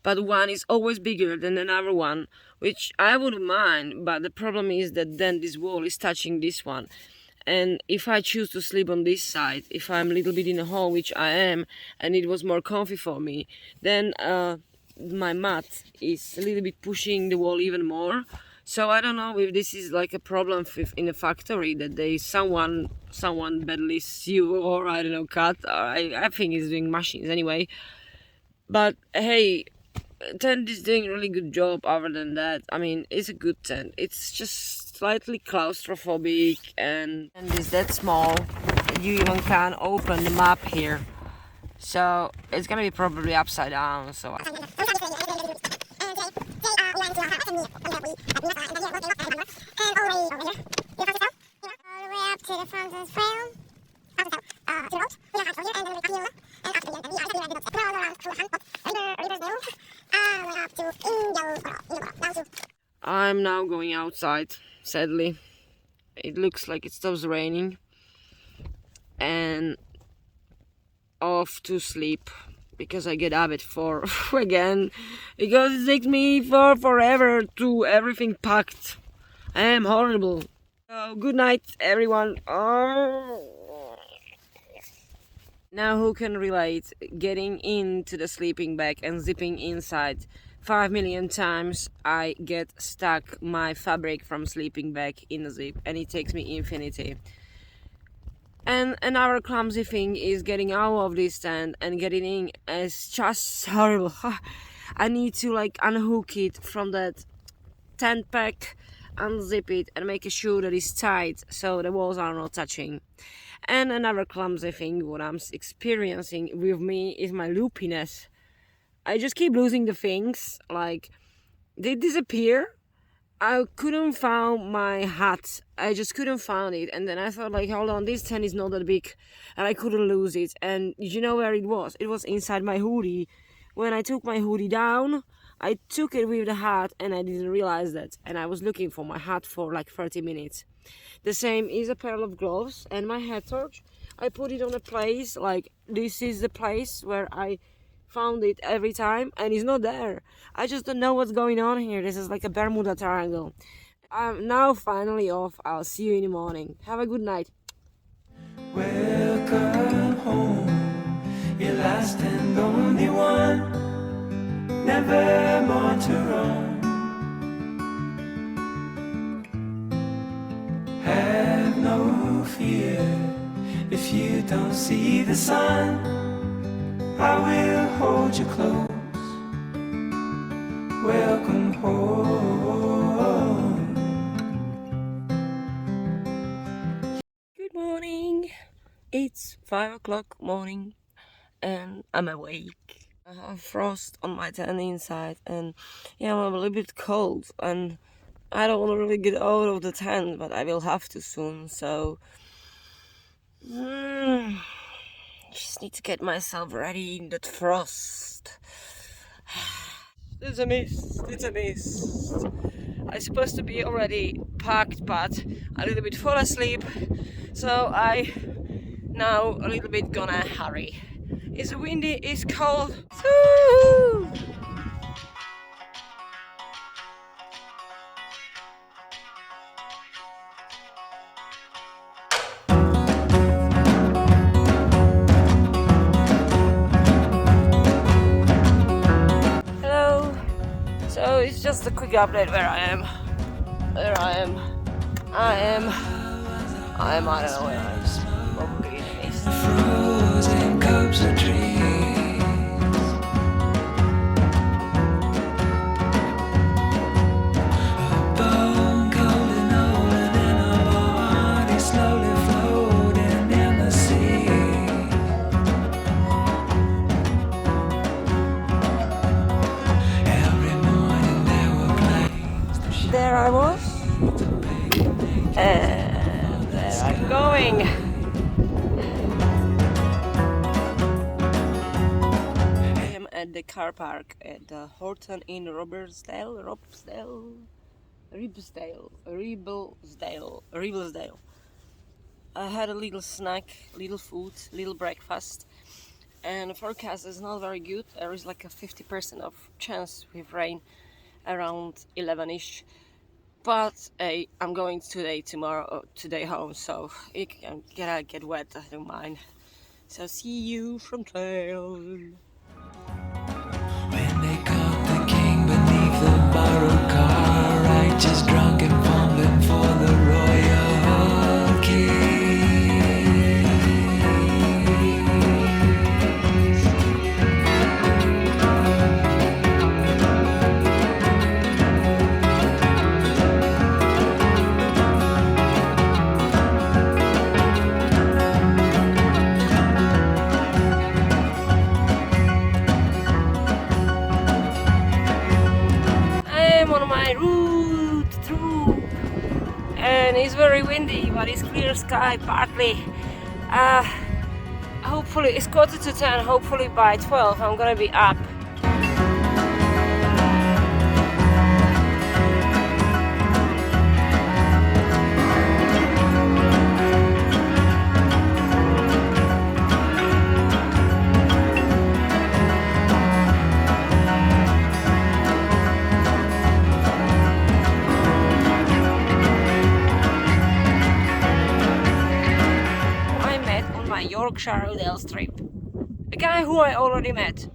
but one is always bigger than another one, which I wouldn't mind, but the problem is that then this wall is touching this one. And if I choose to sleep on this side, if I'm a little bit in a hole, which I am, and it was more comfy for me, then my mat is a little bit pushing the wall even more. So I don't know if this is like a problem in a factory, that someone badly sew, or I don't know, cut. Or I think it's doing machines anyway. But hey, tent is doing a really good job. Other than that, I mean, it's a good tent. It's just slightly claustrophobic, and it's that small that you even can't open the map here. So it's gonna be probably upside down. So. I'm now going outside, sadly. It looks like it stops raining. And off to sleep, because I get up at 4 again, because it takes me forever to everything packed. I am horrible. So good night, everyone. Now who can relate getting into the sleeping bag and zipping inside? 5 million times I get stuck my fabric from sleeping bag in the zip, and it takes me infinity. And another clumsy thing is getting out of this tent and getting in is just horrible. I need to like unhook it from that tent pack, unzip it, and make sure that it's tight so the walls are not touching. And another clumsy thing what I'm experiencing with me is my loopiness. I just keep losing the things, like they disappear. I couldn't find my hat. I just couldn't find it. And then I thought, like, hold on, this tent is not that big, and I couldn't lose it. And you know where it was? It was inside my hoodie. When I took my hoodie down, I took it with the hat, and I didn't realize that. And I was looking for my hat for like 30 minutes. The same is a pair of gloves and my hat torch. I put it on a place, like this is the place where I found it every time, and it's not there. I just don't know what's going on here. This is like a Bermuda Triangle. I'm now finally off. I'll see you in the morning. Have a good night. Welcome home, your last and only one, never more to roam. Have no fear if you don't see the sun, I will hold you close. Welcome home. Good morning. It's 5 o'clock morning and I'm awake. I have frost on my tent inside, and yeah, I'm a little bit cold, and I don't want to really get out of the tent, but I will have to soon. So just need to get myself ready in that frost. It's a mist. I'm supposed to be already packed, but a little bit fall asleep, so I now a little bit gonna hurry. It's windy, it's cold. Woo-hoo! So it's just a quick update where I am. I don't know where I am. Probably in the mist. Frozen cups of dreams, bone cold and old, and then our bodies slowly floating in the sea. at the car park at the Horton in Ribblesdale. I had a little snack, little food, little breakfast, and the forecast is not very good. There is like a 50% of chance with rain around 11ish. But I'm going today home, so it can get wet, I don't mind. So see you from trail. When they caught the king beneath the borrowed car, righteous, drunk and fumbling for the royal key. And it's very windy, but it's clear sky partly. Hopefully it's 9:45. Hopefully by 12 I'm gonna be up. Yorkshire trip. A guy who I already met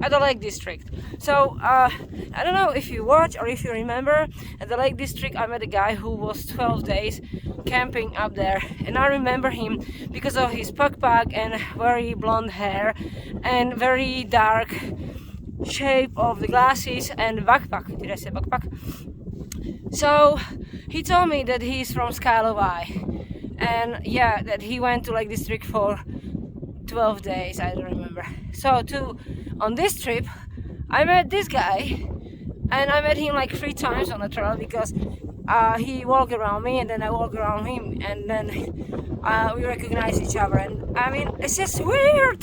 at the Lake District. So I don't know if you watch or if you remember, at the Lake District I met a guy who was 12 days camping up there, and I remember him because of his backpack and very blonde hair and very dark shape of the glasses and backpack. Did I say backpack? So he told me that he's from Skylovai. And yeah, that he went to Lake District for 12 days, I don't remember. So on this trip, I met this guy, and I met him like 3 times on the trail because he walked around me and then I walked around him, and then we recognized each other. And I mean, it's just weird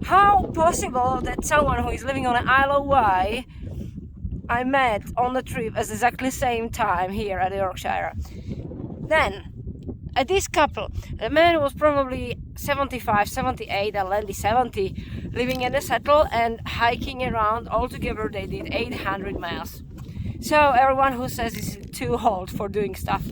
how possible that someone who is living on an Isle of Wight I met on the trip at exactly the same time here at Yorkshire. Then this couple, the man was probably 75, 78, and Landy 70, living in a settle and hiking around. Altogether they did 800 miles. So everyone who says it's too old for doing stuff.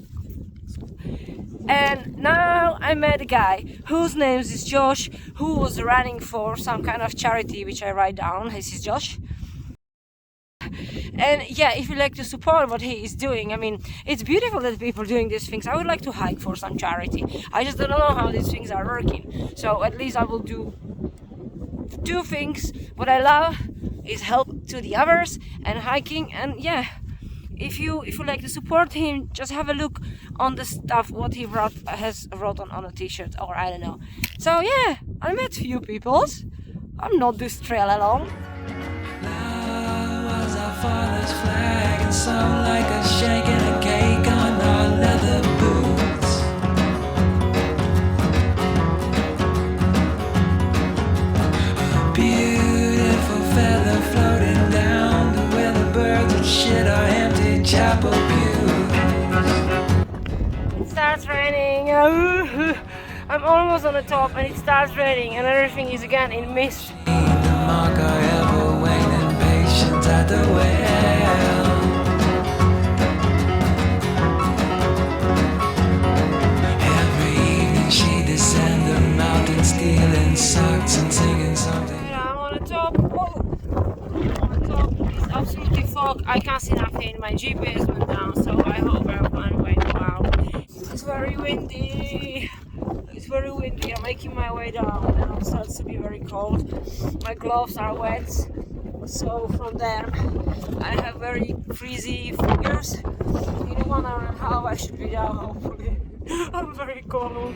And now I met a guy whose name is Josh, who was running for some kind of charity, which I write down. This is Josh. And yeah, if you like to support what he is doing, I mean, it's beautiful that people are doing these things. I would like to hike for some charity. I just don't know how these things are working. So at least I will do 2 things. What I love is help to the others and hiking. And yeah, if you like to support him, just have a look on the stuff what he has wrote on a t-shirt, or I don't know. So yeah, I met few peoples. I'm not this trail alone. Father's flag and sound like a shake and a cake on our leather boots. A beautiful feather floating down to where the birds would shit our empty chapel pews. It starts raining. I'm almost on the top and it starts raining and everything is again in mist. At the well, every evening she descend the mountain, stealing socks and singing something. I'm on the top. Whoa. On the top. It's absolutely fog. I can't see nothing. My GPS went down, so I hope everyone went wow. It's very windy. It's very windy. I'm making my way down and it starts to be very cold. My gloves are wet. So from there I have very freezy fingers. In 1 hour and a half I should be down, hopefully. I'm very cold.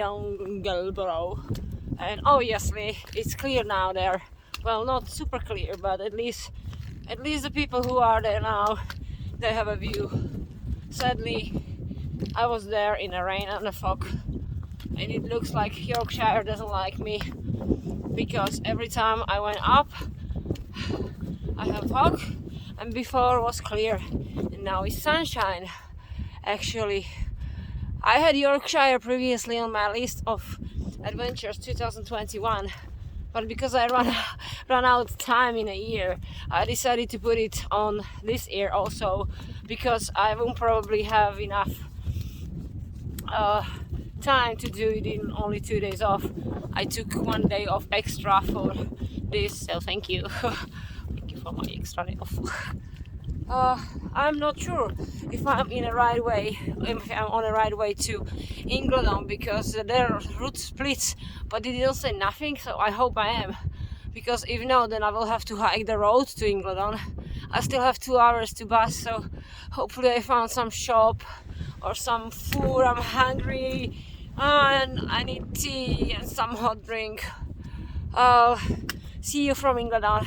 Ingleborough, and obviously it's clear now there. Well, not super clear, but at least the people who are there now, they have a view. Sadly, I was there in the rain and the fog, and it looks like Yorkshire doesn't like me, because every time I went up I have fog, and before was clear and now it's sunshine. Actually, I had Yorkshire previously on my list of adventures 2021, but because I run out of time in a year, I decided to put it on this year also, because I won't probably have enough time to do it in only 2 days off. I took 1 day off extra for this, so thank you. Thank you for my extra day off. I'm not sure if I'm in the right way, if I'm on the right way to England, because there are route splits, but it didn't say nothing, so I hope I am, because if not, then I will have to hike the road to England. I still have 2 hours to bus, so hopefully I found some shop or some food. I'm hungry and I need tea and some hot drink. See you from England on.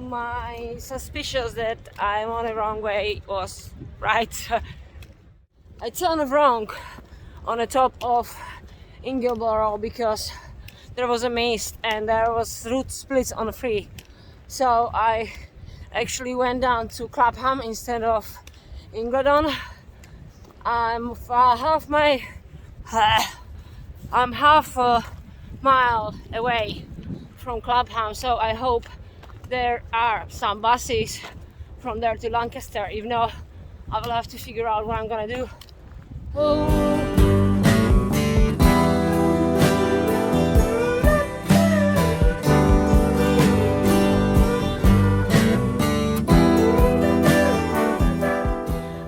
My suspicious that I'm on the wrong way was right. I turned wrong on the top of Ingleborough because there was a mist and there was route splits on the free. So I actually went down to Clapham instead of Ingledon. I'm half a mile away from Clapham, so I hope there are some buses from there to Lancaster. If not, I will have to figure out what I'm gonna do.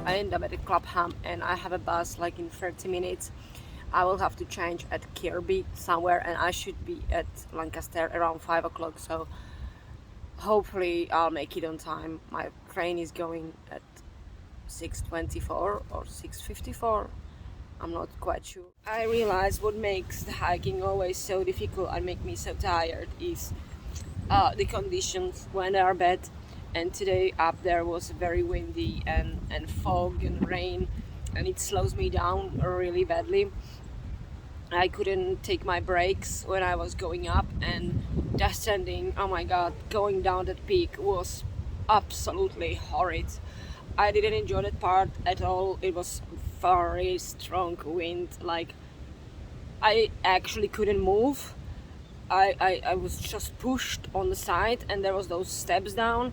I end up at Clapham and I have a bus like in 30 minutes. I will have to change at Kirby somewhere, and I should be at Lancaster around 5 o'clock, so hopefully I'll make it on time. My train is going at 6:24 or 6:54. I'm not quite sure. I realize what makes the hiking always so difficult and make me so tired is the conditions when they are bad. And today up there was very windy and fog and rain, and it slows me down really badly. I couldn't take my brakes when I was going up, and descending, oh my god, going down that peak was absolutely horrid. I didn't enjoy that part at all. It was very strong wind, like I actually couldn't move. I was just pushed on the side, and there was those steps down.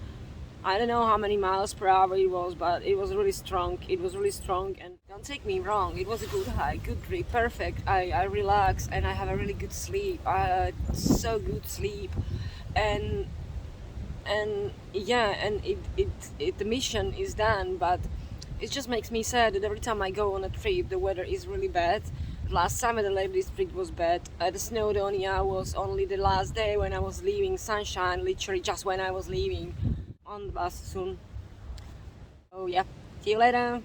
I don't know how many miles per hour it was, but it was really strong. It was really strong, and don't take me wrong, it was a good hike, good trip, perfect. I relax and I have a really good sleep. So good sleep, and yeah, and the mission is done, but it just makes me sad that every time I go on a trip, the weather is really bad. Last summer the Lake District was bad. The Snowdonia was only the last day when I was leaving. Sunshine, literally just when I was leaving. On the bus soon. Oh yeah, see you later.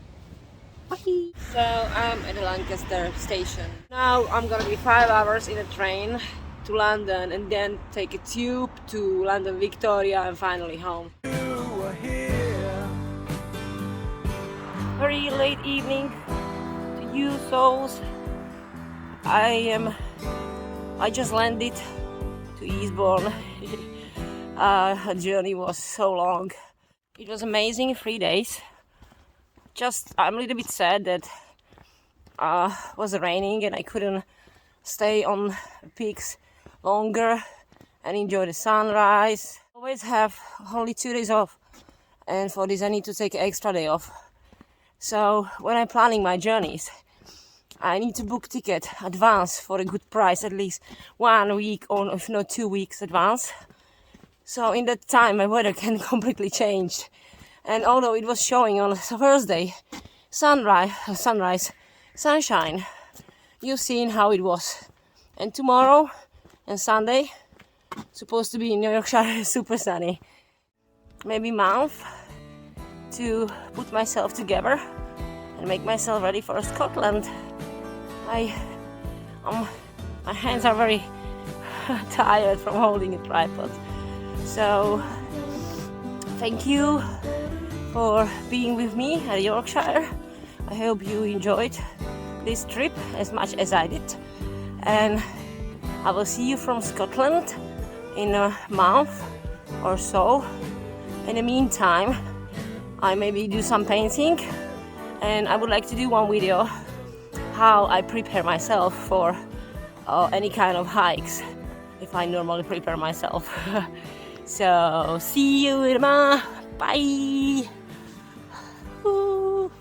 Bye. So I'm at the Lancaster station. Now I'm gonna be 5 hours in a train to London, and then take a tube to London Victoria, and finally home. Very late evening to you souls. I just landed to Eastbourne. The journey was so long. It was amazing, 3 days. Just I'm a little bit sad that it was raining and I couldn't stay on peaks longer and enjoy the sunrise. I always have only 2 days off, and for this I need to take an extra day off. So when I'm planning my journeys, I need to book ticket advance for a good price, at least 1 week or if not 2 weeks advance. So in that time my weather can completely change. And although it was showing on Thursday sunrise, sunshine, you've seen how it was. And tomorrow and Sunday, supposed to be in Yorkshire, super sunny. Maybe month to put myself together and make myself ready for Scotland. My hands are very tired from holding a tripod. So thank you for being with me at Yorkshire. I hope you enjoyed this trip as much as I did, and I will see you from Scotland in a month or so. In the meantime, I maybe do some painting, and I would like to do one video how I prepare myself for any kind of hikes if I normally prepare myself. So see you in a month. Bye. Ooh.